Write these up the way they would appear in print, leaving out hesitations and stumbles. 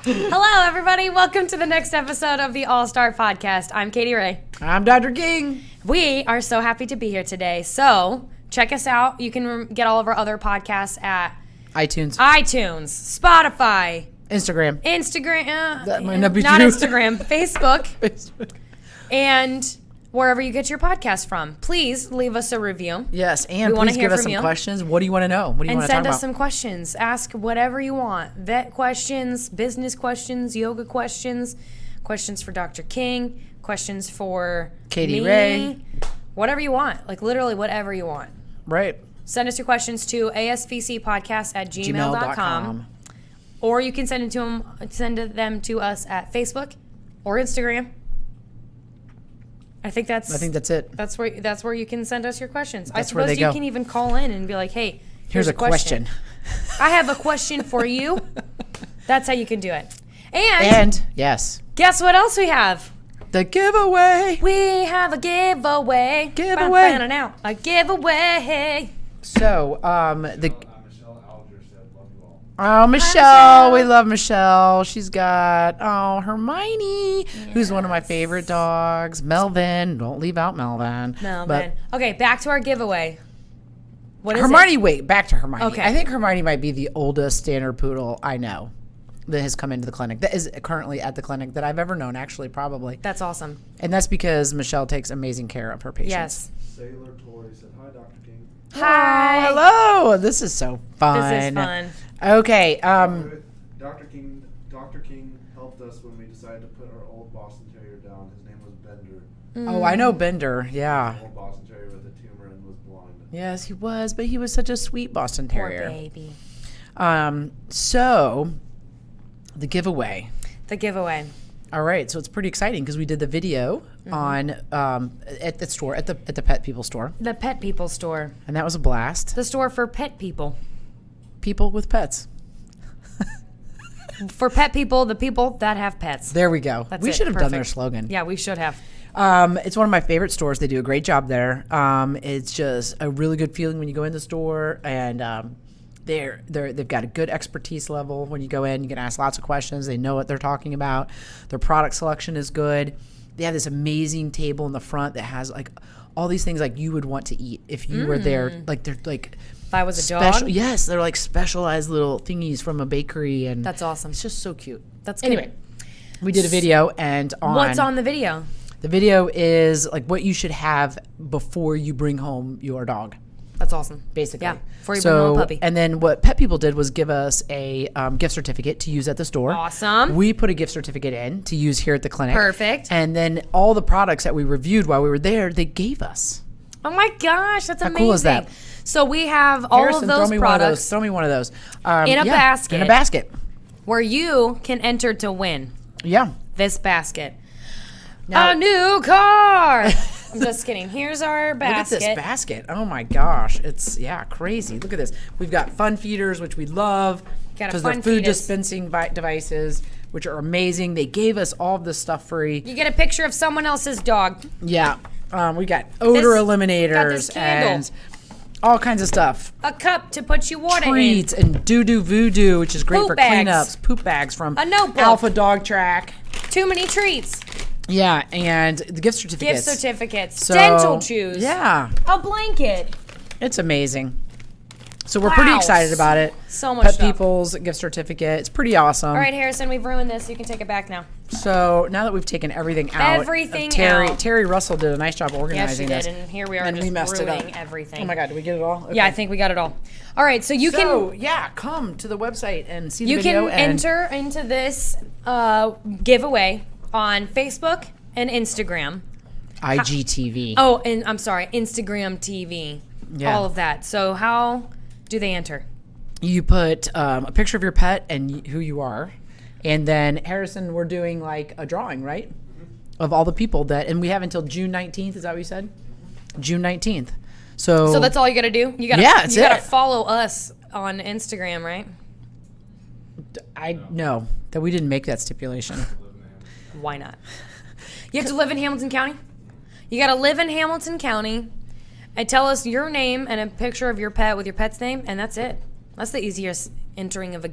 Hello, everybody. Welcome to the next episode of the All-Star Podcast. I'm Katie Ray. I'm Dr. King. We are so happy to be here today. So check us out. You can get all of our other podcasts at iTunes, Spotify, Instagram. That might not be not true. Instagram, Facebook, Facebook. and wherever you get your podcast from. Please leave us a review. Yes, and We wanna please hear give us from some you. questions. What do you want to know? What do you And want to talk send us about? some questions. Ask whatever you want. Vet questions, business questions, yoga questions, questions for Dr. King, questions for Katie me, Ray. whatever you want. Like literally whatever you want. Right. Send us your questions to asvcpodcast@gmail.com. Or you can send them to us at Facebook or Instagram. I think that's it. That's where you can send us your questions. I That's where suppose they you go. can even call in and be like, "Hey, Here's a question. I have a question for you." That's how you can do it. And yes, guess what else we have? the giveaway. We have a giveaway. Giveaway. Now a giveaway. So, Michelle Alger said, "Love you all." oh, Michelle, we love Michelle. She's got Hermione, who's one of my favorite dogs. Melvin, don't leave out Melvin. Melvin. Okay, back to our giveaway. What is Hermione, it? wait, back to Hermione. Okay. I think Hermione might be the oldest standard poodle I know that has come into the clinic, that is currently at the clinic, that I've ever known, actually, probably. That's awesome. And that's because Michelle takes amazing care of her patients. Yes. Sailor Tori said, "Hi, Dr. King." Hi. Hello. This is so fun. This is fun. Okay. Dr. King helped us when we decided to put our old Boston Terrier down. His name was Bender. Oh, I know Bender. Yeah. Old Boston Terrier with a tumor and was blind. Yes, he was, but he was such a sweet Boston Poor Terrier. baby. So, the giveaway. The giveaway. All right, so it's pretty exciting because we did the video on at the store, at the Pet People store, The Pet People store. and that was a blast. The store for pet people. People with pets. For pet people, the people that have pets. There we go. That's We it. should have done their Perfect. slogan. Yeah, we should have. It's one of my favorite stores. They do a great job there. It's just a really good feeling when you go in the store, and they've got a good expertise level. When you go in, you can ask lots of questions. They know what they're talking about. Their product selection is good. They have this amazing table in the front that has like all these things like you would want to eat if you were there. Like they're like If I was a special. dog. Yes, they're like specialized little thingies from a bakery, and That's awesome. it's just so cute. That's good. Anyway, we did a video, and What's on the video? the video is like what you should have before you bring home your dog, That's awesome. basically. Yeah, before you bring home a puppy. And then what Pet People did was give us a gift certificate to use at the store. Awesome. We put a gift certificate in to use here at the clinic. Perfect. And then all the products that we reviewed while we were there, they gave us. Oh my gosh, that's amazing. cool is that? So we have all Harrison, of those products Throw me one of those. In a basket. In a basket. where you can enter to win Yeah. this basket. Now- A new car. I'm just kidding. Here's our basket. Look at this basket. Oh my gosh. It's, crazy. Look at this. We've got fun feeders, which we love. Got a Because fun they're food fetus. dispensing devices, which are amazing. They gave us all of this stuff free. You get a picture of someone else's dog. Yeah. We got odor This- eliminators got this candle. and all kinds of stuff. A cup to put your water Treats and doo-doo voodoo, which is great Poop for bags. cleanups. Poop bags from A notebook. Alpha Dog Track. in. Too many treats. Yeah, and the gift certificates. Gift certificates. So, dental chews. Yeah, A blanket. it's amazing. So we're pretty Wow. excited about it. So much Pet stuff. People's gift certificate. It's pretty awesome. All right, Harrison, we've ruined this. You can take it back now. So now that we've taken everything out, of Everything Terry, out. Terry Russell did a nice job Yes, she organizing did. this. And here we are And just we messed it up. ruining everything. Oh my God, did we get it all? Yeah, I Okay. think we got it all. All right, so you can come to the website and see the you video. can and enter into this giveaway on Facebook and Instagram. IGTV. Oh, and I'm sorry, Instagram TV. Yeah. All of that. So how do they enter? You put a picture of your pet and who you are, and then Harrison, we're doing like a drawing, right? Of all the people that, and we have until June 19th. Is that what you said? June 19th. So So that's all you got to do? You got Yeah, that's you got to it. follow us on Instagram, right? I know that we didn't make that stipulation. Why not? You have to live in Hamilton County? You got to live in Hamilton County and tell us your name and a picture of your pet with your pet's name, and that's it. That's the easiest entering of a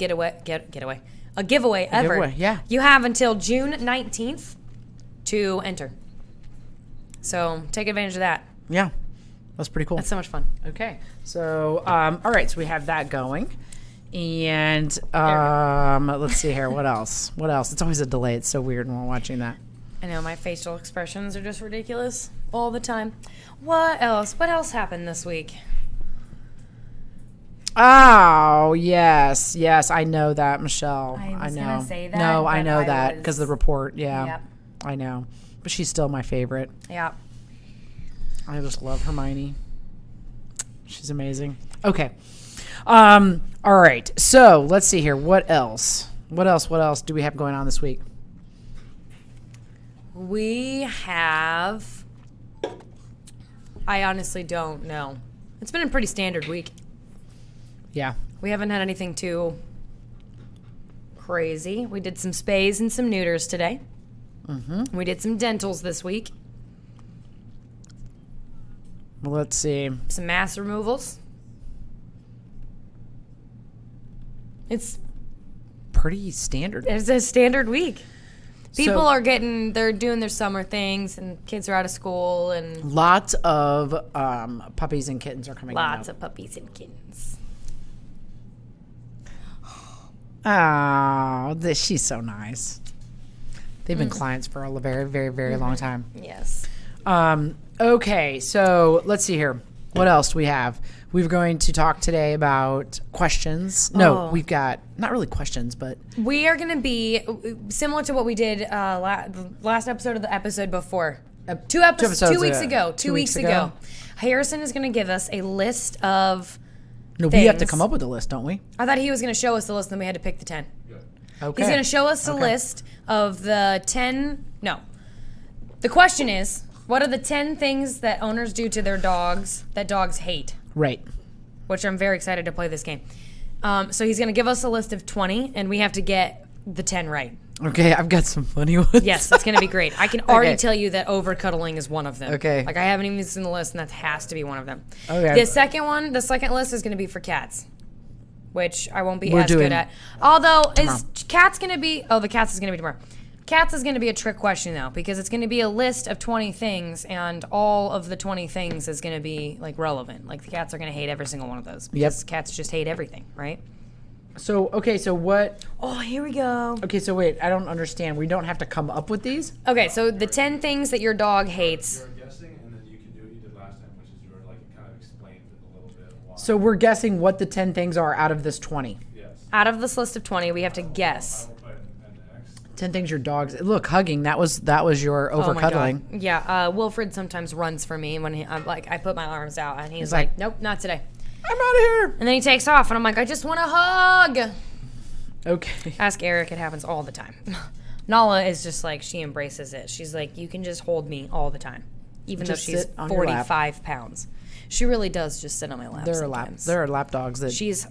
a giveaway ever. giveaway, yeah. You have until June 19th to enter. So take advantage of that. Yeah. That's pretty cool. That's so much fun. Okay. So, all right. So we have that going. And let's see here. What else? What else? It's always a delay. It's so weird when we're watching that. I know my facial expressions are just ridiculous all the time. What else? What else happened this week? Oh, yes. Yes, I know that, Michelle. I was know. gonna say that, No, I but know I that was- because the report. Yeah. Yep. I know. But she's still my favorite. Yeah. I just love Hermione. She's amazing. Okay. All right. So let's see here. What else? What else do we have going on this week? We have. I honestly don't know. It's been a pretty standard week. Yeah. We haven't had anything too crazy. We did some spays and some neuters today. Mm-hmm. We did some dentals this week. Well, let's see. Some mass removals. It's Pretty standard. a standard week. People So- they're doing their summer things, and kids are out of school, and Lots of puppies and kittens are coming lots up. of puppies and kittens. Oh, she's so nice. They've been clients for a very, very, very long time. Yes. Okay, so let's see here. What else do we have? We're going to talk today about questions. No, Oh. we've got not really questions, but We are going to be similar to what we did the last episode of the episode before. Two episodes weeks ago. ago. 2 weeks ago. Harrison is going to give us a list of. no, we have to Things. come up with a list, don't we? I thought he was going to show us the list, and then we had to pick the 10. Okay. He's going to show us a list of the 10. No. The question is, what are the 10 things that owners do to their dogs that dogs hate? Right. Which I'm very excited to play this game. So he's going to give us a list of 20, and we have to get the 10 right. Okay, I've got some funny ones. Yes, that's going to be great. I can already Okay. tell you that over cuddling is one of them. Okay. Like I haven't even seen the list, and that has to be one of them. Okay. The second list is going to be for cats, which I won't be We're as doing good at. Although tomorrow. is cats going to be? Oh, the cats is going to be tomorrow. Cats is going to be a trick question though, because it's going to be a list of 20 things, and all of the 20 things is going to be like relevant. Like the cats are going to hate every single one of those. Because cats just hate everything, right? So, okay, so what? Oh, here we go. Okay, so wait, I don't understand. We don't have to come up with these? Okay, so the 10 things that your dog hates. You're guessing, and then you can do what you did last time, which is you were like kind of explained a little bit why. So we're guessing what the 10 things are out of this 20. Yes. Out of this list of 20, we have to guess. I will put an X. 10 things your dogs look, hugging, that was your over Oh my God. cuddling. Yeah, Wilfred sometimes runs for me when I'm like, I put my arms out, and he's like, like, nope, not today. I'm out of here. And then he takes off, and I'm like, I just want a hug. Okay. Ask Eric, it happens all the time. Nala is just like, she embraces it. She's like, you can just hold me all the time, even Just though she's sit on your lap. 45 pounds. She really does just sit on my lap sometimes. There are lap dogs that She's,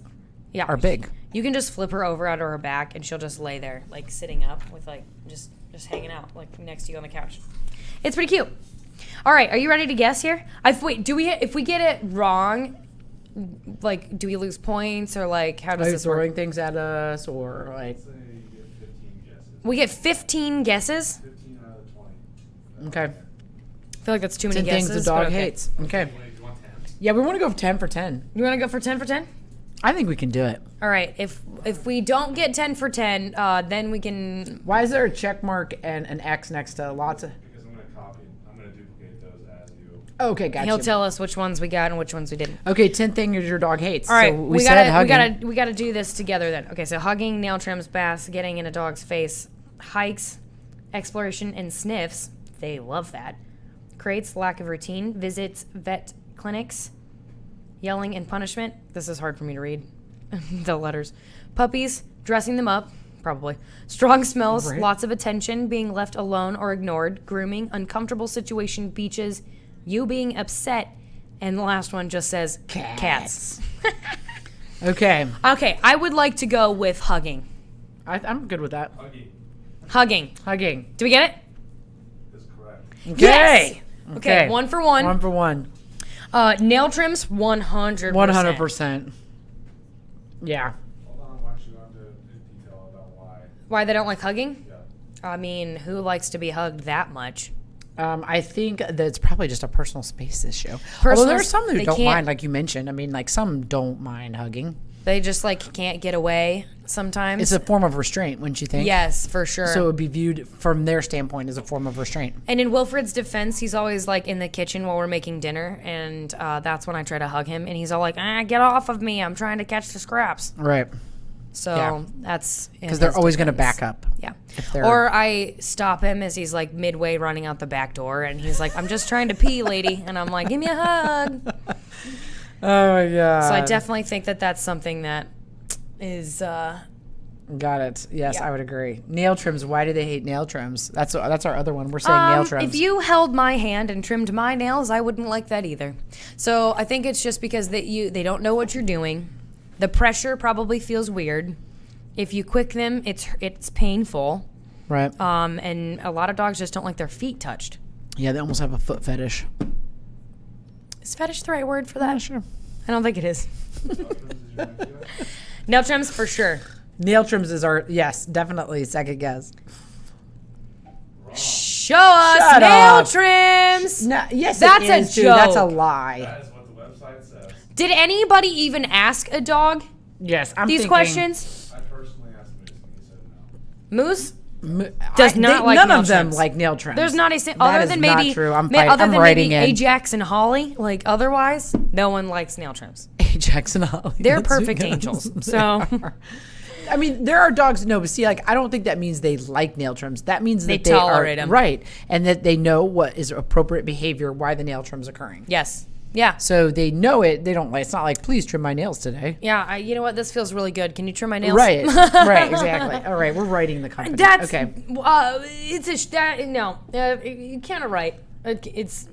yeah, are big. You can just flip her over onto her back, and she'll just lay there, like sitting up with like just hanging out, like next to you on the couch. It's pretty cute. All right, are you ready to guess here? Wait, if we get it wrong, like, do we lose points, or like how does Are you this work? throwing things at us or like? Say you get 15 guesses. We get 15 guesses. 15 out of the 20. Okay. I feel like that's too many 10 guesses. things the but dog okay. hates. Okay. Wait, do you want 10? Yeah, we want to go 10 for 10. You want to go for 10 for 10? I think we can do it. All right. If we don't get 10 for 10, then we can. Why is there a check mark and an X next to lots of? Because I'm going to duplicate those as you. Okay, gotcha. He'll tell us which ones we got and which ones we didn't. Okay, 10 things your dog hates. All right, So we said hugging. we gotta do this together then. Okay, so hugging, nail trims, baths, getting in a dog's face, hikes, exploration, and sniffs. They love that. Crates, lack of routine, visits, vet clinics, yelling and punishment. This is hard for me to read. The letters. Puppies, dressing them up, probably. Strong smells, Right. lots of attention, being left alone or ignored, grooming, uncomfortable situation, beaches, you being upset, and the last one just says cats. Okay, Okay, I would like to go with hugging. I'm good with that. Huggy Hugging. Hugging. Do we get it? is correct. Okay. Okay, 1 for 1. 1 for 1. Nail trims, 100%. 100%. Yeah. Hold on, why don't you go into detail about why? Why they don't like hugging? Yeah. I mean, who likes to be hugged that much? I think that it's probably just a personal space issue. Although Personal there are some who they don't can't- mind, like you mentioned. I mean, like some don't mind hugging. They just like can't get away sometimes. It's a form of restraint, wouldn't you think? Yes, for sure. So it would be viewed from their standpoint as a form of restraint. And in Wilfred's defense, he's always like in the kitchen while we're making dinner, and that's when I try to hug him, and he's all like, "Get off of me! I'm trying to catch the scraps." Right. So Yeah. that's Because they're always going to back up. Yeah. if they're- Or I stop him as he's like midway running out the back door, and he's like, "I'm just trying to pee, lady," and I'm like, "Give me a hug." Oh my god. So I definitely think that that's something that is. Got it. Yes, Yeah. I would agree. Nail trims. Why do they hate nail trims? That's our other one. We're saying nail trims. If you held my hand and trimmed my nails, I wouldn't like that either. So I think it's just because they don't know what you're doing. The pressure probably feels weird. If you quick them, it's painful. Right. And a lot of dogs just don't like their feet touched. Yeah, they almost have a foot fetish. Is fetish the right word for that? Yeah, sure. I don't think it is. Nail trims is your idea? Nail trims for sure. Nail trims is our yes, definitely second guess. Show us Shut nail up. trims. No, yes, That's it a is, dude. That's a joke. lie. That is what the website says. Did anybody even ask a dog Yes, I'm these thinking, questions? I personally asked Moose and he said no. Moose? Does not like none nail of them trims. like nail trims. There's not a That other is than not maybe true. I'm other than writing maybe in. Ajax and Holly. Like otherwise, no one likes nail trims. Ajax and Holly. They're That's perfect good. angels. They So are. I mean, there are dogs. No, but see, like, I don't think that means they like nail trims. That means They that they tolerate are 'em. right, and that they know what is appropriate behavior, why the nail trim's occurring. yes, yeah, So they know it. They don't like. It's not like, please trim my nails today. yeah. You know what? This feels really good. Can you trim my nails? Right. Right. Exactly. All right. We're writing the company. That's okay. It's no. You can't write. It's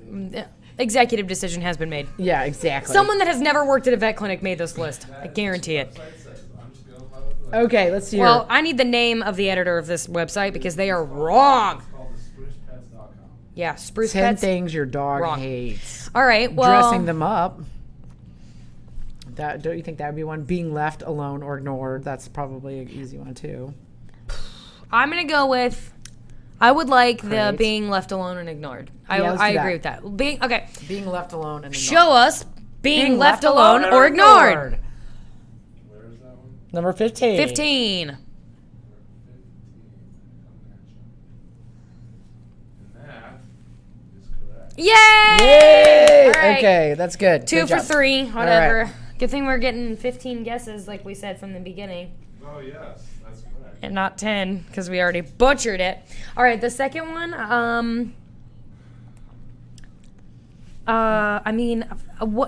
executive decision has been made. Yeah. Exactly. Someone that has never worked at a vet clinic made this list. I guarantee it. Website says, I'm just going by what the Okay. Let's hear. Well, I need the name of the editor of this website because they are wrong. It's called thesprucepets.com. Yeah, spruce 10 pets. things your dog Wrong. hates. All right. Well, Dressing them up. That don't you think that would be one? Being left alone or ignored. That's probably an easy one too. I'm gonna go with. I would like the Great. being left alone and ignored. I Yeah, let's I do agree that. with that. Being okay. Being left alone and Show us being left alone or ignored. Where is that one? Number 15. 15. Number 15. And that is correct. Yay! Yay! All right. Okay, that's good. 2 Good for job. 3. Whatever. right. Good thing we're getting 15 guesses, like we said from the beginning, Oh, yes, that's correct. and not 10 because we already butchered it. All right, the second one. I mean,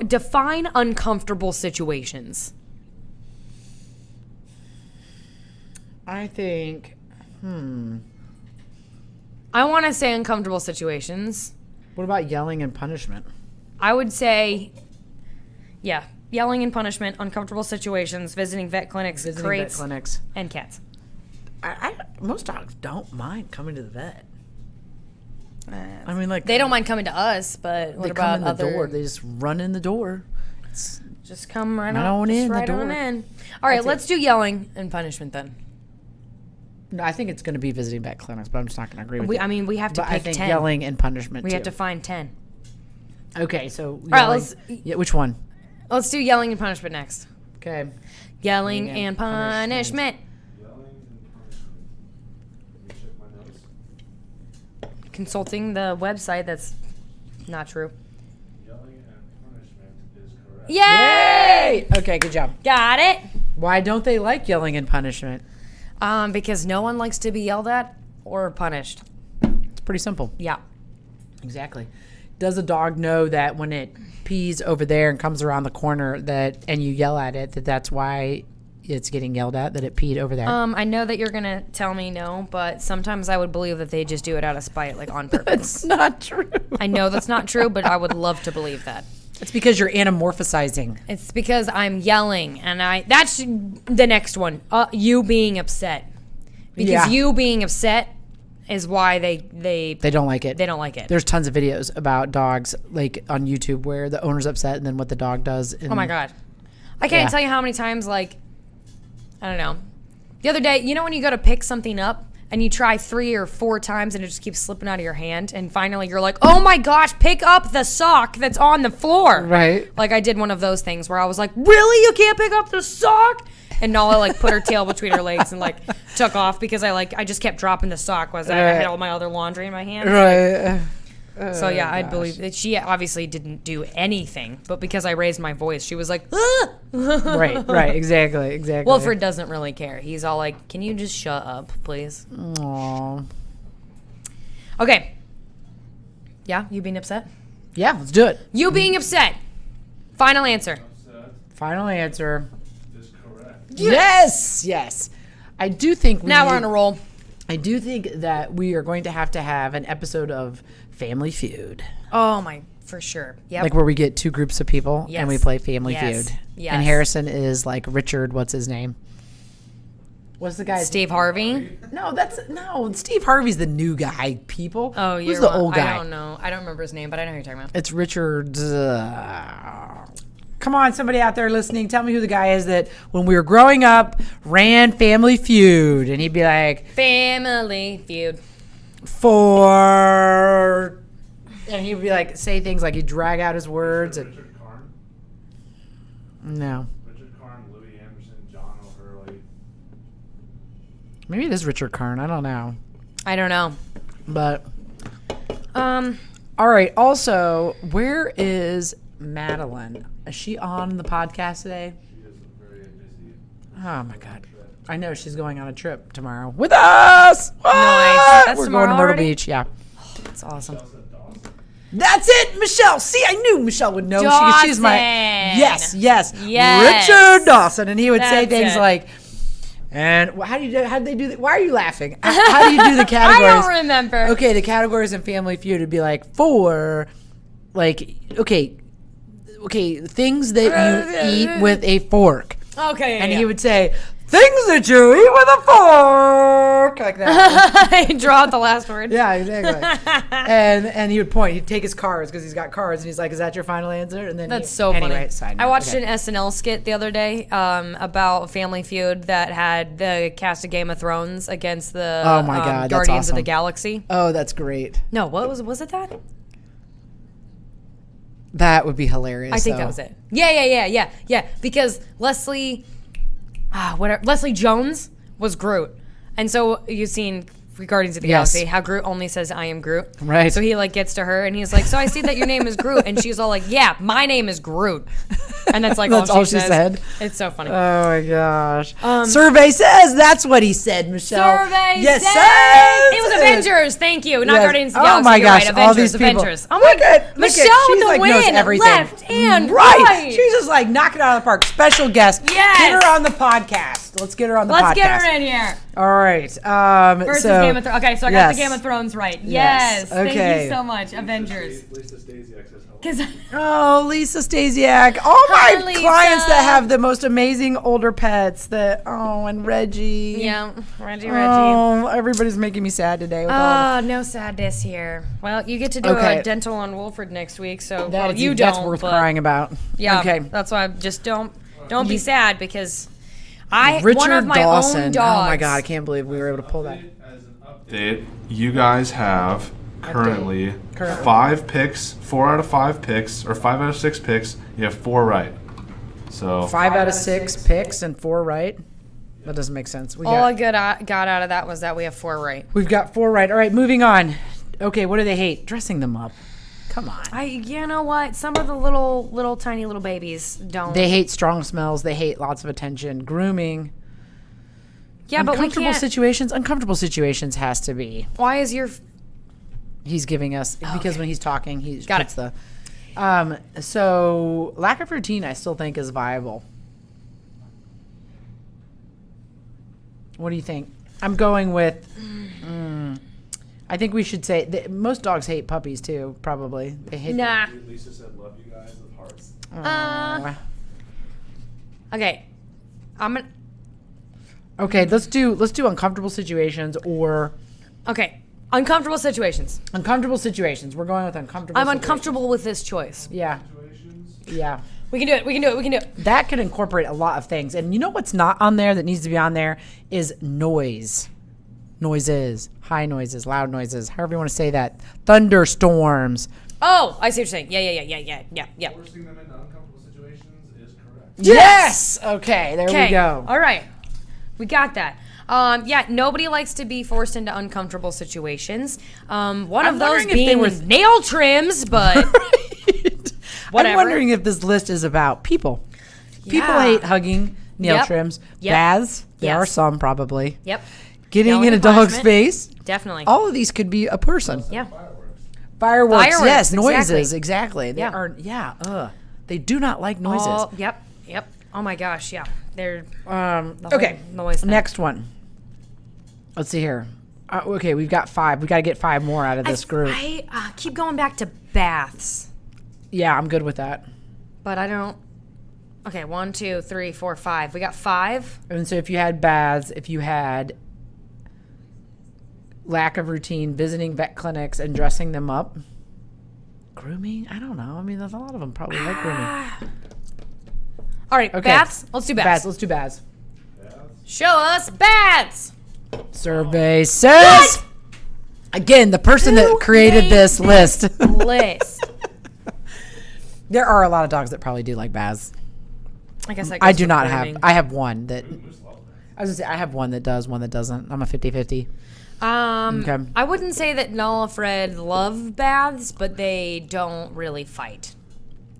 define uncomfortable situations. I think. I want to say uncomfortable situations. What about yelling and punishment? I would say, yeah, yelling and punishment, uncomfortable situations, visiting vet clinics, Visiting crates, vet clinics. and cats. Most dogs don't mind coming to the vet. I mean, like They don't mind coming to us, but what They about come in the other? door. They just run in the door. Just come right Right on, on just in the right on door. in. All right, That's it. let's do yelling and punishment then. No, I think it's going to be visiting vet clinics, but I'm just not going to agree with you. I mean, we have to But pick I think 10. yelling and punishment. We too. have to find 10. Okay, so. right, yelling- let's- Yeah, which one? Let's do yelling and punishment next. Okay. Yelling Yelling and and punishment. Yelling and punishment. Let me check my notes. Consulting the website, that's not true. Yelling and punishment is correct. Yay! Okay, good job. Got it. Why don't they like yelling and punishment? Because no one likes to be yelled at or punished. It's pretty simple. Yeah. Exactly. Does a dog know that when it pees over there and comes around the corner and you yell at it, that's why it's getting yelled at, that it peed over there? I know that you're gonna tell me no, but sometimes I would believe that they just do it out of spite, like on purpose. That's not true. I know that's not true, but I would love to believe that. It's because you're anamorphizing. It's because I'm yelling, and that's the next one. You being upset, because Yeah. you being upset is why they They don't like it. don't like it. There's tons of videos about dogs, like on YouTube, where the owner's upset and then what the dog does. Oh my god, I can't Yeah. tell you how many times, like, I don't know, The other day, you know when you go to pick something up and you try 3 or 4 times and it just keeps slipping out of your hand, and finally you're like, oh my gosh, pick up the sock that's on the floor. Right. Like I did one of those things where I was like, really? You can't pick up the sock? And Nala like put her tail between her legs and like took off because I just kept dropping the sock I had all my other laundry in my hands. Right. So yeah, I'd believe that she obviously didn't do anything, but because I raised my voice, she was like, ah! Right, exactly. Wilfred doesn't really care. He's all like, can you just shut up, please? Aww. Okay. Yeah, you being upset? Yeah, let's do it. You being upset. Final answer. Final answer. Is correct. Yes. I do think Now we're on a roll. I do think that we are going to have an episode of Family Feud. Oh my, for sure. Yep. Like where we get 2 groups of people and we Yes. play Family Yes. Feud. Yes. And Harrison is like Richard, what's his name? What's the guy? Steve Harvey. No, Steve Harvey's the new guy, people. Oh, Who's you're the old guy? I don't know. I don't remember his name, but I know who you're talking about. It's Richard. Come on, somebody out there listening, tell me who the guy is that when we were growing up ran Family Feud, and he'd be like, Family Feud. and he'd be like, say things like he'd drag out his words. And Richard Karn. no, Richard Karn, Louis Anderson, John O'Hurley. maybe it is Richard Karn. I don't know, I don't know. but all right. Also, where is Madeline? Is she on the podcast today? She is very busy. Oh my God. I know she's going on a trip tomorrow with us. What? That's We're tomorrow going to Myrtle already? Beach. Yeah. That's awesome. That's it, Michelle. See, I knew Michelle would know. She's my Dawson. yes. Yes. Richard Dawson, and he would say That's things it. like, and how do they do that? Why are you laughing? How do you do the categories? I don't remember. Okay, the categories in Family Feud would be like okay, things that you eat with a fork. Okay. And he would say, things that you eat with a fork. Like that. draw out the last word. Yeah, exactly. and he would point. He'd take his cards because he's got cards. And he's like, is that your final answer? And then That's so funny. Anyway, side note. I watched Okay. an SNL skit the other day about Family Feud that had the cast of Game of Thrones against the Oh my God, that's Guardians of awesome. the Galaxy. Oh, that's great. No, was it that? That would be hilarious. I think though. that was it. Yeah. Because Leslie Jones was Groot, and so you've seen Guardians of the Yes. Galaxy how Groot only says I am Groot. Right. So he like gets to her and he's like, so I see that your name is Groot, and she's all like, yeah, my name is Groot, and that's like That's all all she she said? It's so funny. Oh my gosh. Survey says that's what he said, Michelle. Survey yes, says it was Avengers. Thank you, not Yes. Guardians of the Oh Galaxy. my You're gosh, right. all Avengers, these people. Avengers. Oh my Look at Michelle she's with the like win. knows everything. Left and right. right. She's just like knocking it out of the park. Special guest. Yes. Get her on the podcast. Let's get her on the podcast. Let's get her in here. All right. Versus so, Game of Thrones. Okay, so I got yes. the Game of Thrones right. Yes. Yes. Thank Okay. you so much, Avengers. Lisa Stasiak says hello. 'Cause Oh, Lisa Stasiak. All my Hi, Lisa. clients that have the most amazing older pets. And Reggie. yeah, Reggie. Oh, everybody's making me sad today. With all Oh, no sadness here. Well, you get to do Okay. a dental on Wolford next week, so that well, is- you that's don't. worth but crying about. Yeah. Okay. That's why just don't be You- sad because Richard one of my Dawson. own dogs. Oh my God, I can't believe we were able to pull that. As an update, you guys have currently Currently. 5 picks, 4 out of 5 picks, or 5 out of 6 picks. You have 4 right. So 5 out of 6 picks and 4 right. That doesn't make sense. All I got out of that was that we have 4 right. We've got 4 right. All right, moving on. Okay, what do they hate? Dressing them up. Come on. You know what? Some of the little tiny little babies don't. They hate strong smells. They hate lots of attention. Grooming. yeah, but we Uncomfortable can't. situations. Uncomfortable situations has to be. Why is your He's giving us because when he's talking, he Got puts the. So lack of routine, I still think is viable. What do you think? I'm going with. I think we should say that most dogs hate puppies too. Probably they hate. nah? Lisa said, "Love you guys with hearts." Okay, I'm gonna. Okay, let's do uncomfortable situations or Okay, uncomfortable situations. uncomfortable situations. We're going with uncomfortable. I'm situations. uncomfortable with this choice. Yeah, Situations. yeah. We can do it. We can do it. We can do it. That can incorporate a lot of things. And you know what's not on there that needs to be on there is noise. Noises, high noises, loud noises, however you want to say that. Thunderstorms. Oh, I see what you're saying. Yeah. Forcing them into uncomfortable situations is correct. Yes! Okay, there we go. All right. We got that. Yeah, nobody likes to be forced into uncomfortable situations. One I'm of those wondering if they being were- nail trims, but Right. Whatever. I'm wondering if this list is about people. People Yeah. hate hugging, nail Yep. trims, Yep. baths. There Yes. are some probably. yep, Getting Yelling in a and dog's punishment. face. definitely. All of these could be a person. Yeah. Fireworks, Fireworks, yes. exactly. Noises, exactly. They Yeah. are, They do not like noises. Oh, yep. Oh my gosh, yeah. They're the Okay, whole noise thing. next one. Let's see here. Okay, we've got 5. We got to get 5 more out of this group. I keep going back to baths, Yeah, I'm good with that. but I don't. Okay, 1, 2, 3, 4, 5. We got 5. And so if you had baths, if you had lack of routine, visiting vet clinics and dressing them up, grooming, I don't know. I mean, there's a lot of them probably like grooming. All right, Okay. baths. Let's do baths. Let's do baths. Show us baths. Survey says. Again, the person that Who created made this list. List. There are a lot of dogs that probably do like baths. I guess I do not have. I have one that. I was gonna say I have one that does, one that doesn't. I'm a 50-50. Okay. I wouldn't say that Nala Fred love baths, but they don't really fight.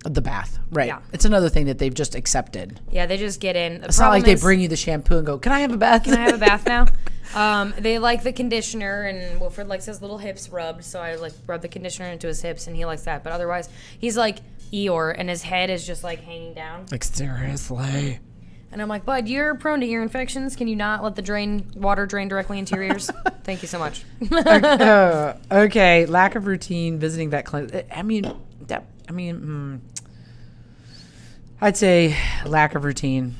The bath, right? Yeah. It's another thing that they've just accepted. Yeah, they just get in. It's not like they bring you the shampoo and go, "Can I have a bath? Can I have a bath now? They like the conditioner, and Wilfred likes his little hips rubbed, so I like rub the conditioner into his hips, and he likes that. But otherwise, he's like Eeyore, and his head is just like hanging down. Like seriously. And I'm like, bud, you're prone to ear infections. Can you not let the water drain directly into your ears? Thank you so much. Okay, lack of routine, visiting vet clinic. I'd say lack of routine,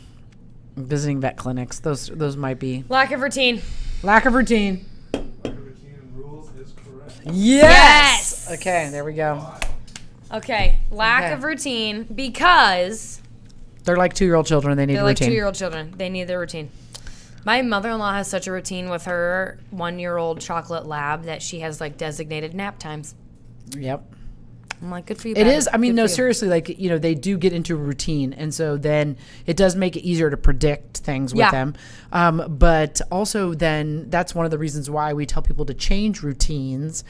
visiting vet clinics. Those might be Lack of routine. lack of routine. Lack of routine and rules is correct. Yes. Yes! Okay, there we go. Okay, lack Okay. of routine because They're like 2-year-old children. They need they're a like routine. 2-year-old children. They need their routine. My mother-in-law has such a routine with her 1-year-old chocolate lab that she has like designated nap times. Yep. I'm like, good for you. It Patty. is. I mean, Good no, for you. seriously, like, they do get into a routine. And so then it does make it easier to predict things with Yeah. them. But also then that's one of the reasons why we tell people to change routines,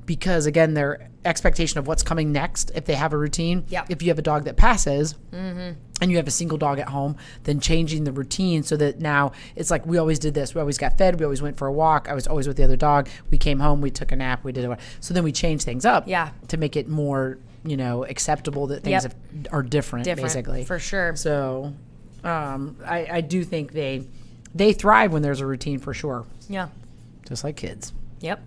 because again, their expectation of what's coming next, if they have a routine, Yeah. if you have a dog that passes and you have a single dog at home, then changing the routine so that now it's like, we always did this. We always got fed. We always went for a walk. I was always with the other dog. We came home, we took a nap, we did it. So then we change things up Yeah. to make it more, acceptable that things Yep. are different, basically. for sure. So I do think they thrive when there's a routine for sure, Yeah. just like kids. Yep.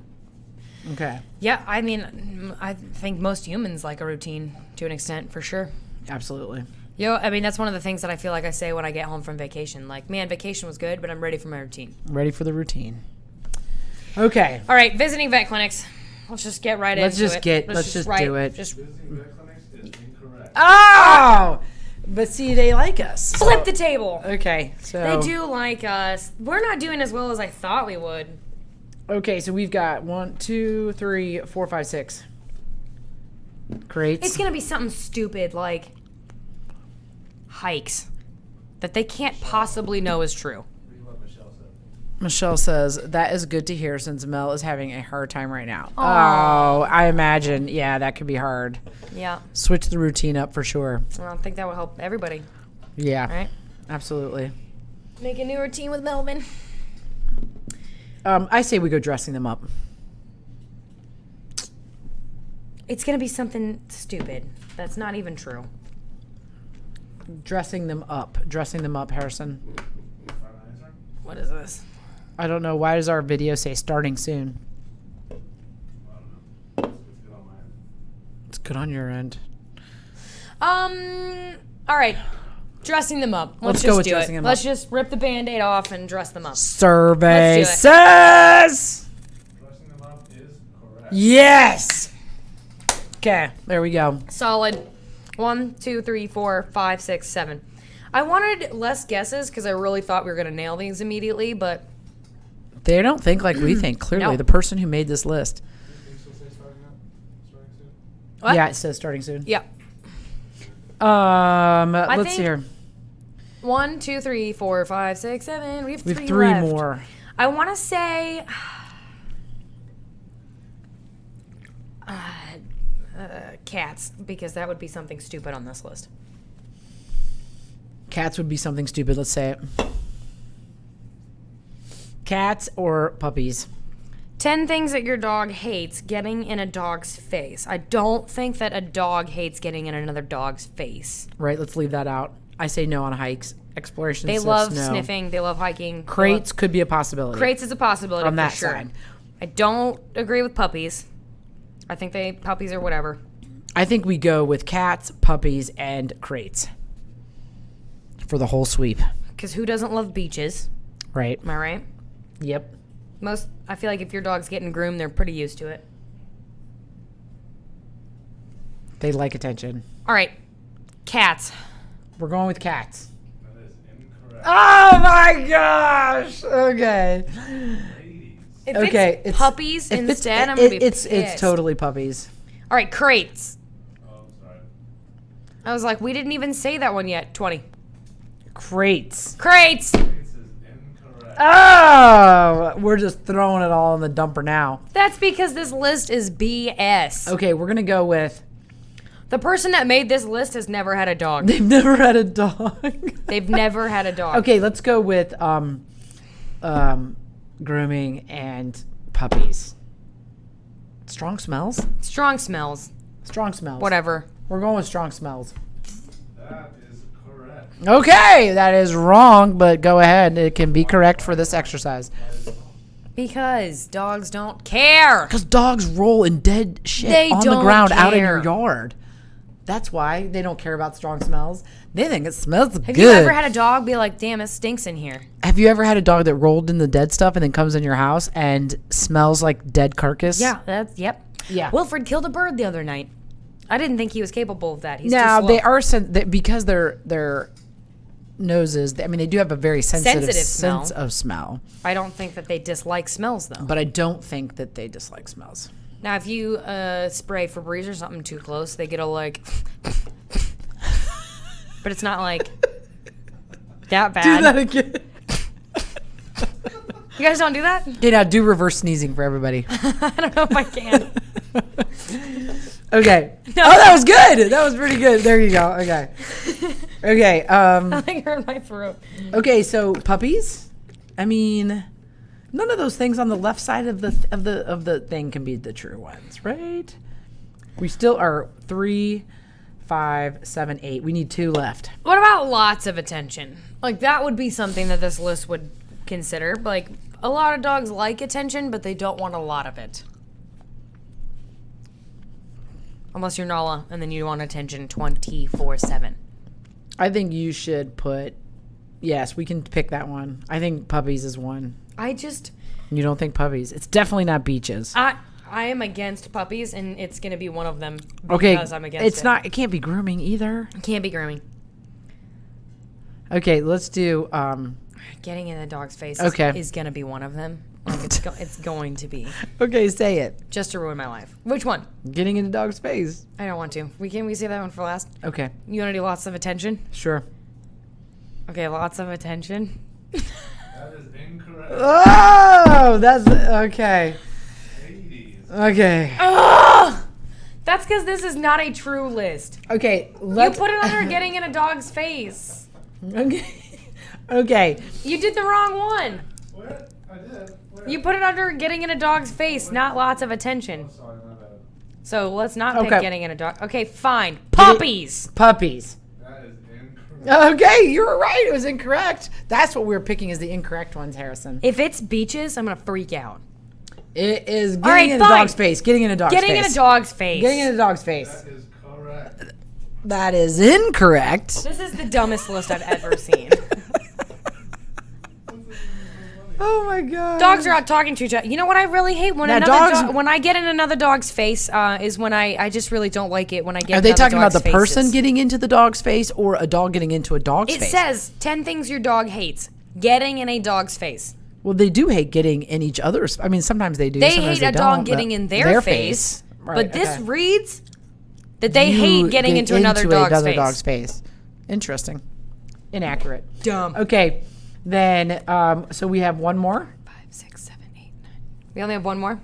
Okay. Yeah. I mean, I think most humans like a routine to an extent, for sure. Absolutely. I mean, that's one of the things that I feel like I say when I get home from vacation. Like, man, vacation was good, but I'm ready for my routine. Ready for the routine. Okay. All right, visiting vet clinics. Let's just get right Let's into just it. let's just do it. Just Visiting vet clinics is incorrect. Oh! But see, they like us. flip the table. Okay. So They do like us. We're not doing as well as I thought we would. Okay, so we've got 1, 2, 3, 4, 5, 6 crates. It's going to be something stupid like hikes that they can't possibly know is true. Read what Michelle said. Michelle says, that is good to hear since Mel is having a hard time right now. Oh, I imagine. Yeah, that could be hard. Yeah. Switch the routine up for sure. I don't think that would help everybody, Yeah, right? absolutely. Make a new routine with Melvin. I say we go dressing them up. It's going to be something stupid. That's not even true. Dressing them up, Harrison. Final answer? What is this? I don't know. Why does our video say starting soon? I don't know. It's good on my end. It's good on your end. All right. Dressing them up. Let's Let's go just with do dressing it. them Let's up. just rip the Band-Aid off and dress them up. Survey Let's do it. says Dressing them up is correct. yes. Okay, there we go. Solid. 1, 2, 3, 4, 5, 6, 7. I wanted less guesses because I really thought we were going to nail these immediately, but They don't think like we think. Clearly, No. the person who made this list. what? Yeah, it says starting soon. Yeah. Let's see think- here. 1, 2, 3, 4, 5, 6, 7. We have We three have 3 left. more. I want to say cats, because that would be something stupid on this list. Cats would be something stupid. Let's say it. Cats or puppies? 10 things that your dog hates getting in a dog's face. I don't think that a dog hates getting in another dog's face. Right. Let's leave that out. I say no on hikes. Exploration. They says love no. sniffing. They love hiking. Crates could be a possibility. Crates is a possibility on for that sure. side. I don't agree with puppies. I think puppies are whatever. I think we go with cats, puppies, and crates for the whole sweep. Because who doesn't love beaches? Right. Am I right? Yep. I feel like if your dog's getting groomed, they're pretty used to it. They like attention. All right. Cats. We're going with cats. That is incorrect. Oh my gosh. Okay. If Okay, it's puppies if instead, I'm going to be it's pissed. totally puppies. All right, crates. Oh, sorry. I was like, we didn't even say that one yet. 20. Crates. Crates. This is incorrect. Oh, we're just throwing it all in the dumper now. That's because this list is BS. Okay, we're gonna go with. The person that made this list has never had a dog. They've never had a dog. They've never had a dog. Okay, let's go with grooming and puppies. Strong smells. Strong smells. Strong smells. Whatever. We're going with strong smells. That is correct. Okay, that is wrong, but go ahead. It can be correct for this exercise. Because dogs don't care. Because dogs roll in dead shit They on the don't ground out in your care. yard. That's why they don't care about strong smells. They think it smells Have good. you ever had a dog be like, damn, it stinks in here? Have you ever had a dog that rolled in the dead stuff and then comes in your house and smells like dead carcass? Yeah, yep. Yeah. Wilfred killed a bird the other night. I didn't think he was capable of that. He's too Now slow. they are because their noses. I mean, they do have a very sensitive smell. sense of smell. I don't think that they dislike smells, though. But I don't think that they dislike smells. Now, if you spray Febreze or something too close, they get a like. But it's not like that bad. Do that again. You guys don't do that? Okay, now do reverse sneezing for everybody. I don't know if I can. Okay. Oh, that was good. That was pretty good. There you go. Okay. Okay. I think it hurt my throat. Okay. So puppies. I mean, none of those things on the left side of the thing can be the true ones, right? We still are 3, 5, 7, 8. We need 2 left. What about lots of attention? Like, that would be something that this list would consider. Like, a lot of dogs like attention, but they don't want a lot of it. Unless you're Nala, and then you want attention 24/7. I think you should put. Yes, we can pick that one. I think puppies is one. You don't think puppies? It's definitely not beaches. I am against puppies, and it's going to be one of them because Okay, I'm against it. it's not. It can't be grooming either. It can't be grooming. Okay, let's do. Getting in the dog's face Okay. is going to be one of them. Like, it's going to be. Okay, say it. Just to ruin my life. Which one? Getting in a dog's face. I don't want to. We save that one for last? Okay, You want to do lots of attention? sure. Okay, lots of attention. That is incorrect. Oh, that's okay. Hades. Okay. Ugh! That's because this is not a true list. Okay. You Let's put it under getting in a dog's face. Okay. Okay. You did the wrong one. What? I did. Where? You put it under getting in a dog's face, not lots of attention. Sorry, my bad. So let's not Okay. pick getting in a dog. Okay, fine. Puppies. Puppies. That is incorrect. Okay, you were right. It was incorrect. That's what we were picking as the incorrect ones, Harrison. If it's beaches, I'm gonna freak out. It is getting right, in fine. a dog's face. Getting in a dog's Getting face. in a dog's face. Getting in a dog's face. That is correct. That is incorrect. This is the dumbest list I've ever seen. Oh my god. Dogs are out talking to each other. You know what I really hate when when I get in another dog's face is when I just really don't like it when I get. Are they another talking about the dog's person faces. getting into the dog's face or a dog getting into a dog's It face? says 10 things your dog hates. Getting in a dog's face. Well, they do hate getting in each other's. I mean, sometimes they do. They sometimes hate a don't, dog but getting in their face. Right, But this okay. reads that they You hate getting get into another dog's face. face. Interesting. Inaccurate. Dumb. Okay. Then, so we have one more. 5, 6, 7, 8, 9. We only have one more?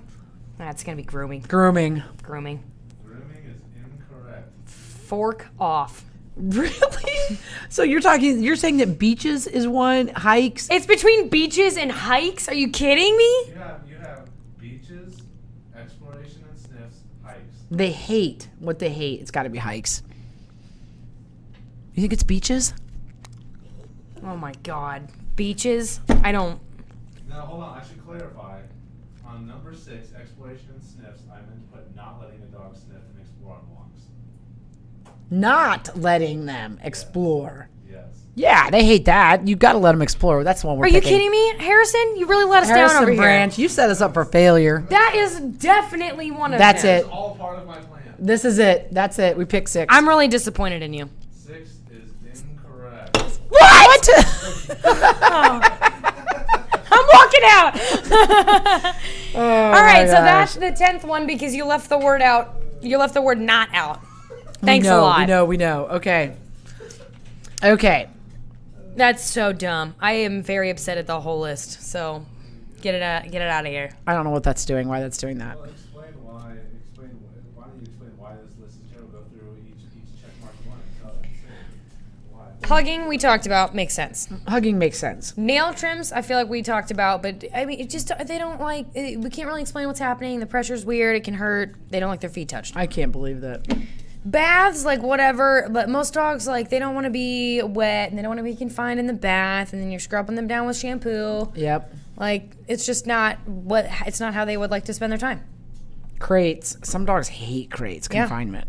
That's going to be grooming. Grooming. Grooming. Grooming is incorrect. Fork off. Really? So you're saying that beaches is one, hikes? It's between beaches and hikes? Are you kidding me? You have beaches, exploration and sniffs, hikes. They hate what they hate. It's got to be hikes. You think it's beaches? Oh my god. Beaches? I don't. Now, hold on. I should clarify. On number 6, exploration and sniffs, I meant to put not letting a dog sniff and explore on walks. Not letting them explore. Yes. Yeah, they hate that. You've got to let them explore. That's the one we're Are you picking. kidding me, Harrison? You really let us down Harrison over Branch, here. you set us up for failure. That is definitely one of That's them. it. It's all part of my plan. This is it. That's it. We picked 6. I'm really disappointed in you. 6 is incorrect. What? I'm walking out. Oh All right, so that's the 10th one because you left the word out. You left the word not out. Thanks a lot. We know. Okay. That's so dumb. I am very upset at the whole list. So get it out of here. I don't know what that's doing, why that's doing that. Well, why don't you explain why this list is here? We'll go through each check mark one and tell and say why. Hugging, we talked about, makes sense. Hugging makes sense. Nail trims, I feel like we talked about, but I mean, it just they don't like. We can't really explain what's happening. The pressure's weird. It can hurt. They don't like their feet touched. I can't believe that. Baths, like whatever, but most dogs like they don't want to be wet and they don't want to be confined in the bath, and then you're scrubbing them down with shampoo. Yep. Like it's just not it's not how they would like to spend their time. Crates. Some dogs hate crates, Yeah. confinement.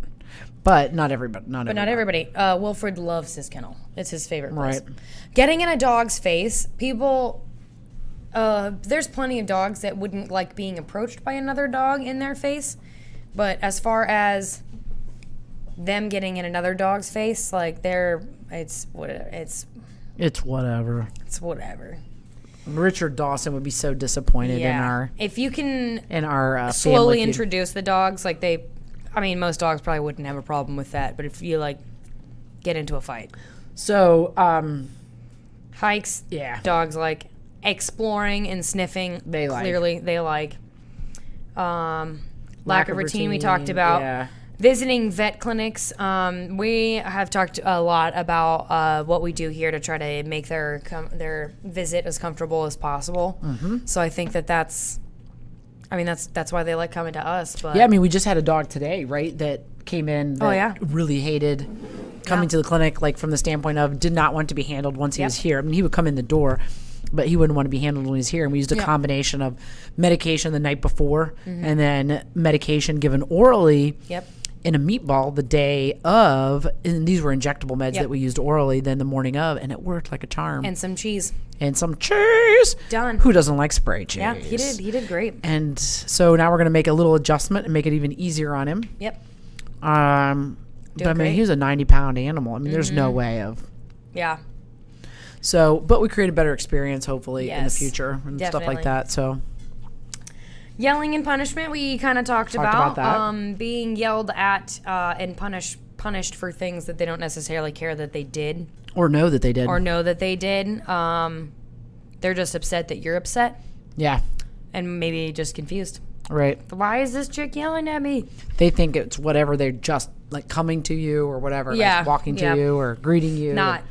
But not everybody. But not everybody. Wilfred loves his kennel. It's his favorite place. Right. Getting in a dog's face, people. There's plenty of dogs that wouldn't like being approached by another dog in their face, but as far as them getting in another dog's face, like it's whatever. It's whatever. Richard Dawson would be so disappointed If you can in our slowly family feud. introduce the dogs, like most dogs probably wouldn't have a problem with that, but if you like get into a fight. So, Hikes, yeah. dogs like exploring and sniffing. They like. Clearly, they like. Lack of routine, we talked about. Yeah. Visiting vet clinics. We have talked a lot about what we do here to try to make their visit as comfortable as possible. Mm-hmm. So I think that's why they like coming to us. But Yeah, I mean, we just had a dog today, right, that came in that really hated coming to the clinic, like from the standpoint of did not want to be handled once he was here. I mean, he would come in the door, but he wouldn't want to be handled when he's here. And we used a combination of medication the night before and then medication given orally in a meatball the day of. And these were injectable meds that we used orally then the morning of, and it worked like a charm. and some cheese. And some cheese. Done. Who doesn't like spray cheese? Yeah, he did. He did great. And so now we're going to make a little adjustment and make it even easier on him. Yep. But I mean, great. he's a 90-pound animal. I mean, there's no way of. Yeah. So, but we create a better experience, hopefully, in the Yes, future and stuff definitely. like that. So, Yelling and punishment, we kind of talked about that. Being yelled at and punished for things that they don't necessarily care that they did or know that they did. or know that they did. They're just upset that you're upset Yeah, and maybe just confused. right. Why is this chick yelling at me? They think it's whatever. They're just like coming to you or whatever. Yeah, Like walking to yeah. you or greeting you. Not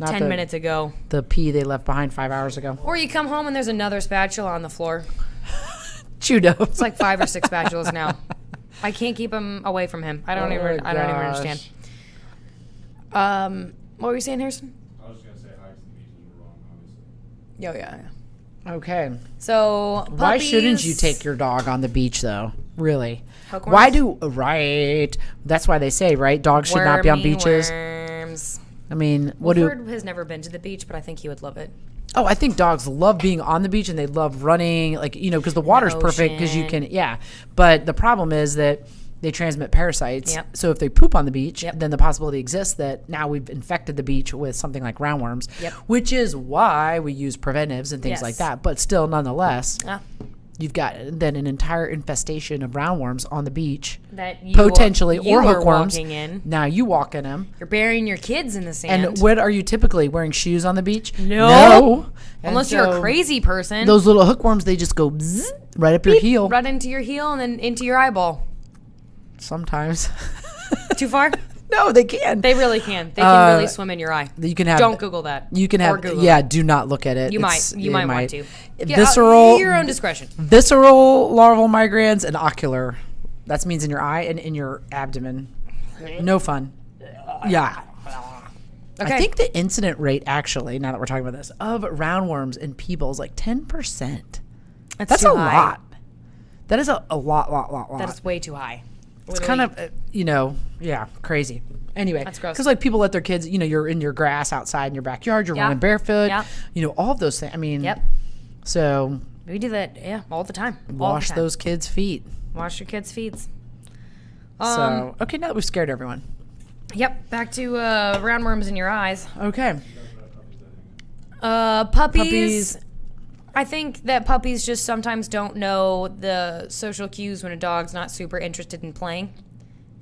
10 the- minutes ago. The pee they left behind 5 hours ago. Or you come home and there's another spatula on the floor. Chudo. It's like 5 or 6 spatulas now. I can't keep him away from him. I don't even understand. What were you saying, Harrison? I was just gonna say hikes and beaches were wrong, obviously. Yeah. Okay. So puppies, Why shouldn't you take your dog on the beach, though? Really? Hookworms? Why do right? That's why they say right. Dogs should not be on Wormy beaches. worms. I mean, what do? Wilford has never been to the beach, but I think he would love it. Oh, I think dogs love being on the beach and they love running, like, because the water's perfect because you ocean. can, yeah. But the problem is that they transmit parasites. Yep. So if they poop on the beach, Yep. then the possibility exists that now we've infected the beach with something like roundworms, Yep. which is why we use preventives and things Yes. like that. But still, nonetheless, Ah, you've got then an entire infestation of roundworms on the beach, that you potentially, you or are hookworms. walking in. Now you walk in them. You're burying your kids in the sand. And what are you typically wearing shoes on the beach? No. And Unless you're a so crazy person. Those little hookworms, they just go bzzz, right up your Beep, heel. right into your heel and then into your eyeball. Sometimes. Too far? No, they can. They really can. They can really swim in your eye. You can have. Don't Google that. You can Or have. Google Yeah, it. do not look at it. You It's- might. You might want to. Visceral. Your own discretion. Visceral larval migraines and ocular. That means in your eye and in your abdomen. No fun. Yeah. Okay. I think the incident rate, actually, now that we're talking about this, of roundworms in people is like 10%. That's too a high. lot. That is a lot. That is way too high. It's kind of, yeah, crazy. Anyway, That's gross. because like people let their kids, you're in your grass outside in your backyard, you're Yeah. running barefoot, Yeah. all of those things. I mean, Yep. So We do that, all the time. All the wash time. those kids' feet. Wash your kids' feet. So, okay, now that we've scared everyone. Yep. Back to roundworms in your eyes. Okay. Puppies. I think that puppies just sometimes don't know the social cues when a dog's not super interested in playing.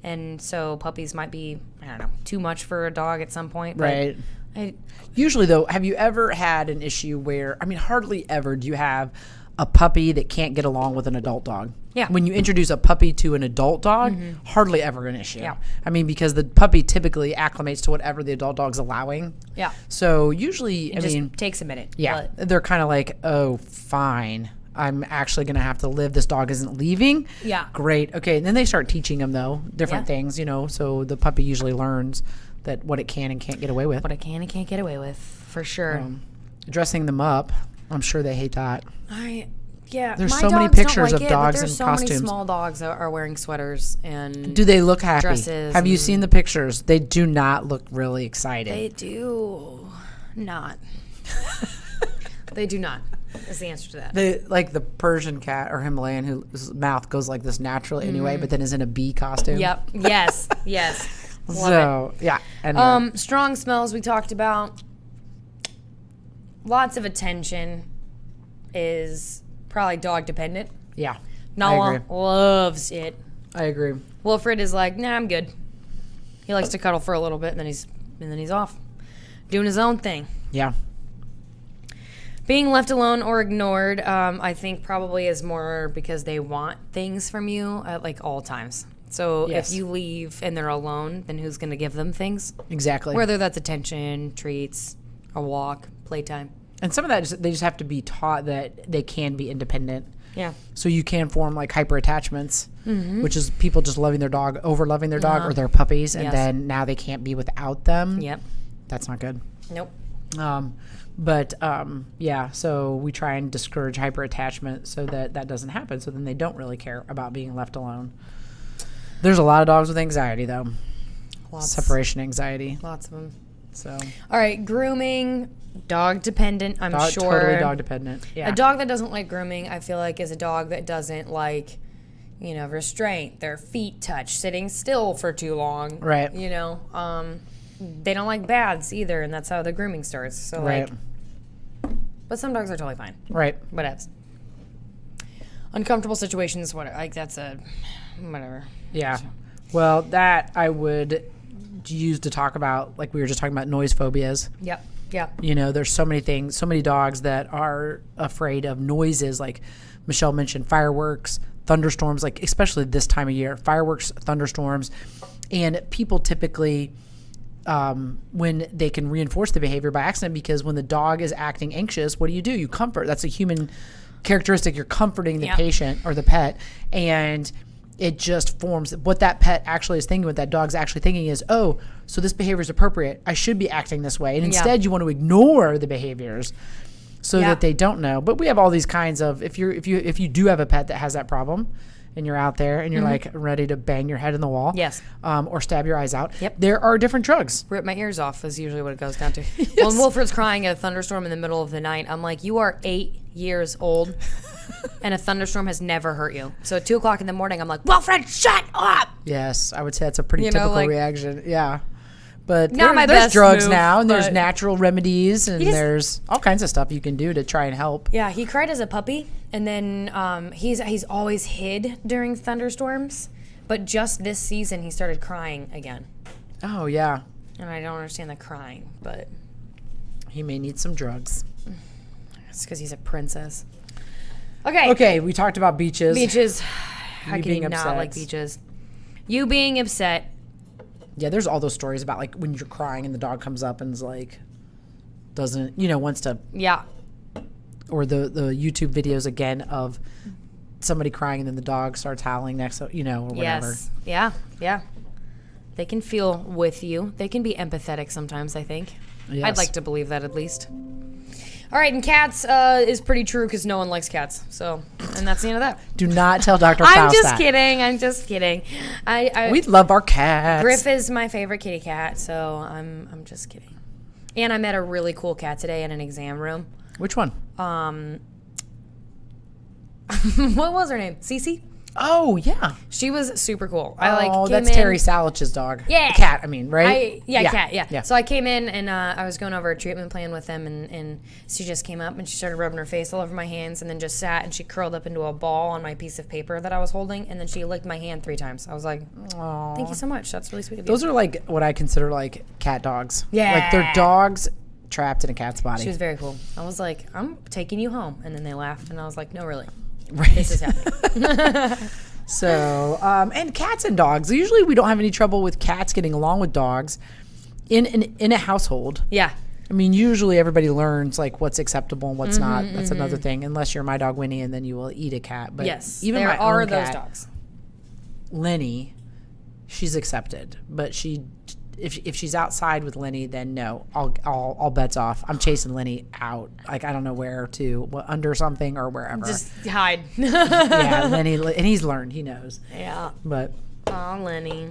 And so puppies might be, I don't know, too much for a dog at some point. But Right. Usually, though, have you ever had an issue where, hardly ever do you have a puppy that can't get along with an adult dog? Yeah. When you introduce a puppy to an adult dog, hardly ever an issue. Yeah. Because the puppy typically acclimates to whatever the adult dog's allowing. Yeah. So usually, It just takes a minute. yeah, But they're kind of like, oh, fine. I'm actually going to have to live. This dog isn't leaving. Yeah. Great. Okay. And then they start teaching them, though, different Yeah. things, so the puppy usually learns that what it can and can't get away with. what I can and can't get away with, for sure. Dressing them up, I'm sure they hate that. There's so many pictures of dogs in there's so costumes. many small dogs that are wearing sweaters and Do they look happy? Dresses Have you and- seen the pictures? They do not look really excited. they do not. They do not. Is the answer to that. They like the Persian cat or Himalayan whose mouth goes like this naturally anyway, but then is in a bee costume. Yep. Yes. Yes. Love So yeah. Anyway. it. Strong smells we talked about. Lots of attention is probably dog dependent. yeah. I Nala agree. loves it. I agree. Wilfred is like, nah, I'm good. He likes to cuddle for a little bit and then he's off. Doing his own thing. Yeah. Being left alone or ignored, I think probably is more because they want things from you at like all times. So Yes. if you leave and they're alone, then who's going to give them things? Exactly. Whether that's attention, treats, a walk, playtime. And some of that, they just have to be taught that they can be independent. Yeah. So you can form like hyper attachments, which is people just loving their dog, over loving their dog Uh-huh. or their puppies, and Yes. then now they can't be without them. Yep. That's not good. Nope. Yeah, so we try and discourage hyper attachment so that doesn't happen. So then they don't really care about being left alone. There's a lot of dogs with anxiety, though. Lots. Separation anxiety. Lots of them. So All right. Grooming, dog dependent, I'm sure. totally dog dependent. Yeah. A dog that doesn't like grooming, I feel like, is a dog that doesn't like, restraint, their feet touch, sitting still for too long. Right. They don't like baths either, and that's how the grooming starts. So, Right. but some dogs are totally fine. Right. Whatevs. Uncomfortable situations, that's a, whatever. Yeah. Well, that I would use to talk about, like we were just talking about noise phobias. Yep. Yep. There's so many things, so many dogs that are afraid of noises, like Michelle mentioned, fireworks, thunderstorms, like especially this time of year, fireworks, thunderstorms. And people typically, when they can reinforce the behavior by accident, because when the dog is acting anxious, what do? You comfort. That's a human characteristic. You're comforting the Yeah. patient or the pet. And it just forms what that pet actually is thinking, what that dog's actually thinking is, oh, so this behavior is appropriate. I should be acting this way. And instead you want to ignore the behaviors so Yeah. that they don't know. But we have all these kinds of, if you do have a pet that has that problem and you're out there and you're like ready to bang your head in the wall. Yes. Or stab your eyes out. Yep. There are different drugs. Rip my ears off is usually what it goes down to. When Wilfred's crying at a thunderstorm in the middle of the night, I'm like, you are 8 years old and a thunderstorm has never hurt you. So at 2 o'clock in the morning, I'm like, Wilfred, shut up. Yes, I would say that's a pretty You know, typical like- reaction. Yeah. But Not my there's best drugs move, now, and there's but- natural remedies, and just- there's all kinds of stuff you can do to try and help. Yeah, he cried as a puppy, and then he's always hid during thunderstorms, but just this season he started crying again, Oh, yeah. and I don't understand the crying, but He may need some drugs. it's because he's a princess. Okay. Okay, we talked about beaches. Beaches. How You can you being not upset. like beaches? You being upset. Yeah, there's all those stories about like when you're crying and the dog comes up and is like, doesn't, wants to, Yeah. or the YouTube videos again of somebody crying and then the dog starts howling next to, or whatever. Yes. Yeah. Yeah. They can feel with you. They can be empathetic sometimes, I think. I'd Yes. like to believe that at least. All right, and cats is pretty true because no one likes cats. So, and that's the end of that. Do not tell Dr. I'm Faust just that. kidding. I'm just kidding. We love our cats. Griff is my favorite kitty cat, so I'm just kidding. And I met a really cool cat today in an exam room. Which one? What was her name? Cece? Oh, yeah. She was super cool. Oh, came that's in- Terry Salich's dog. Yeah. The cat, I mean, right? Cat, yeah. Yeah. So I came in and I was going over a treatment plan with them, and she just came up and she started rubbing her face all over my hands, and then just sat and she curled up into a ball on my piece of paper that I was holding, and then she licked my hand 3 times. I was like, thank you so much. That's really sweet of you. Those are like what I consider like cat dogs. Yeah. Like they're dogs trapped in a cat's body. She was very cool. I was like, I'm taking you home. And then they laughed, and I was like, no, really. Right. This is happening. So, and cats and dogs. Usually we don't have any trouble with cats getting along with dogs in a household. Yeah. I mean, usually everybody learns like what's acceptable and what's not. That's another thing. Unless you're my dog Winnie, and then you will eat a cat. But Yes. even there my are own those cat, dogs. Lenny, she's accepted. But if she's outside with Lenny, then no, all bets off. I'm chasing Lenny out. Like I don't know where to, under something or wherever. Just hide. Yeah, Lenny, and he's learned. He knows. Yeah. But Oh, Lenny.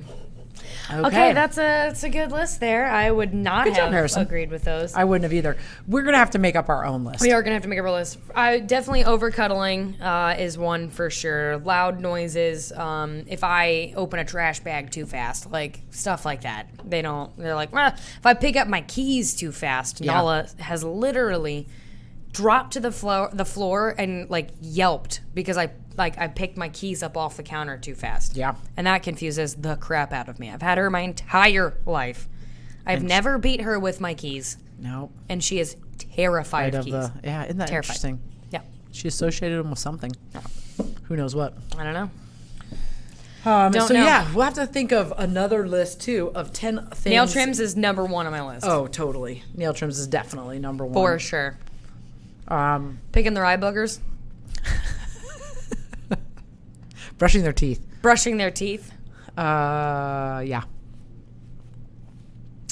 okay, Okay, that's a good list there. I would not Good job, have Harrison. agreed with those. I wouldn't have either. We're gonna have to make up our own list. We are gonna have to make up a list. I definitely over cuddling is one for sure. Loud noises. If I open a trash bag too fast, like stuff like that, they're like, if I pick up my keys too fast, Yeah. Nala has literally dropped to the floor and like yelped because I picked my keys up off the counter too fast. Yeah. And that confuses the crap out of me. I've had her my entire life. I've never beat her with my keys, No. and she is terrified of keys. Yeah, isn't that Terrified. interesting? Yeah. She associated them with something. Who knows what? I don't know. So know. yeah, we'll have to think of another list too of 10 things. Nail trims is number 1 on my list. Oh, totally. Nail trims is definitely number 1. For sure. Um, Picking their eye boogers, brushing their teeth. brushing their teeth, Yeah.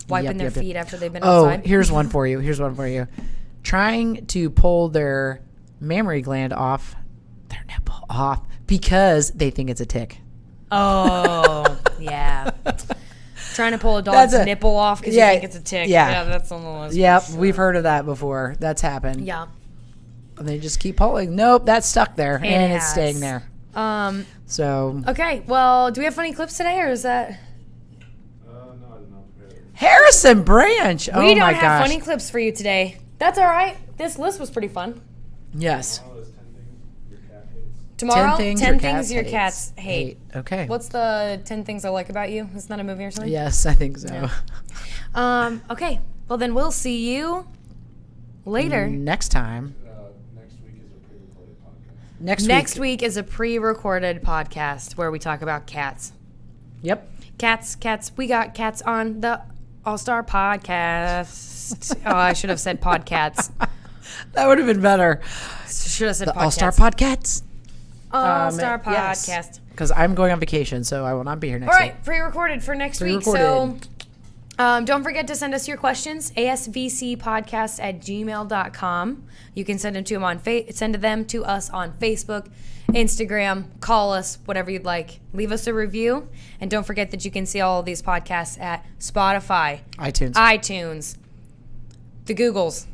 wiping their Yep. feet after they've been Oh, outside. here's one for you. Trying to pull their mammary gland off, their nipple off, because they think it's a tick. Oh, yeah. Trying to pull a dog's That's nipple off because yeah, you think it's a tick. yeah. That's on the list. Yep, for sure. we've heard of that before. That's happened. Yeah. And they just keep pulling. Nope, that's stuck there, and it's has. staying there. So Okay, well, do we have funny clips today, or is that... No, I did not prepare it. Harrison Branch. Oh We don't my have gosh. funny clips for you today. That's all right. This list was pretty fun. Yes. Oh, there's 10 things your cat hates. Tomorrow, 10 things your hates. cats hate. Okay. What's the 10 things I like about you? Isn't that a movie or something? Yes, I think so. Okay. Well, then we'll see you later. Next time. Next week is a pre-recorded podcast. Next week. Next week is a pre-recorded podcast where we talk about cats. Yep. Cats. We got cats on the All-Star Podcast. Oh, I should have said podcasts. That would have been better. Should have said The podcasts. All-Star Podcasts. All-Star Podcast. Because I'm going on vacation, so I will not be here next All week. right, pre-recorded for next week. Pre-recorded. So Don't forget to send us your questions, asvcpodcast@gmail.com. You can send them to us on Facebook, Instagram, call us, whatever you'd like. Leave us a review. And don't forget that you can see all of these podcasts at Spotify, iTunes, the Googles,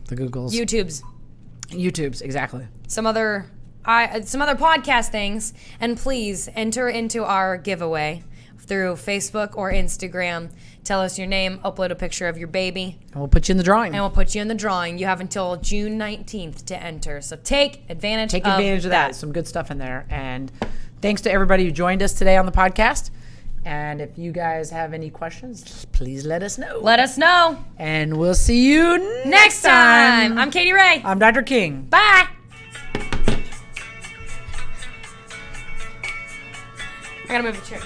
YouTube's, exactly. some other podcast things. And please enter into our giveaway through Facebook or Instagram. Tell us your name, upload a picture of your baby, And we'll put you in the drawing. and we'll put you in the drawing. You have until June 19th to enter. So take advantage of that. Some good stuff in there. And thanks to everybody who joined us today on the podcast. And if you guys have any questions, please let us know. Let us know. And we'll see you Next time. I'm Katie Ray. I'm Dr. King. Bye. I gotta move the chair.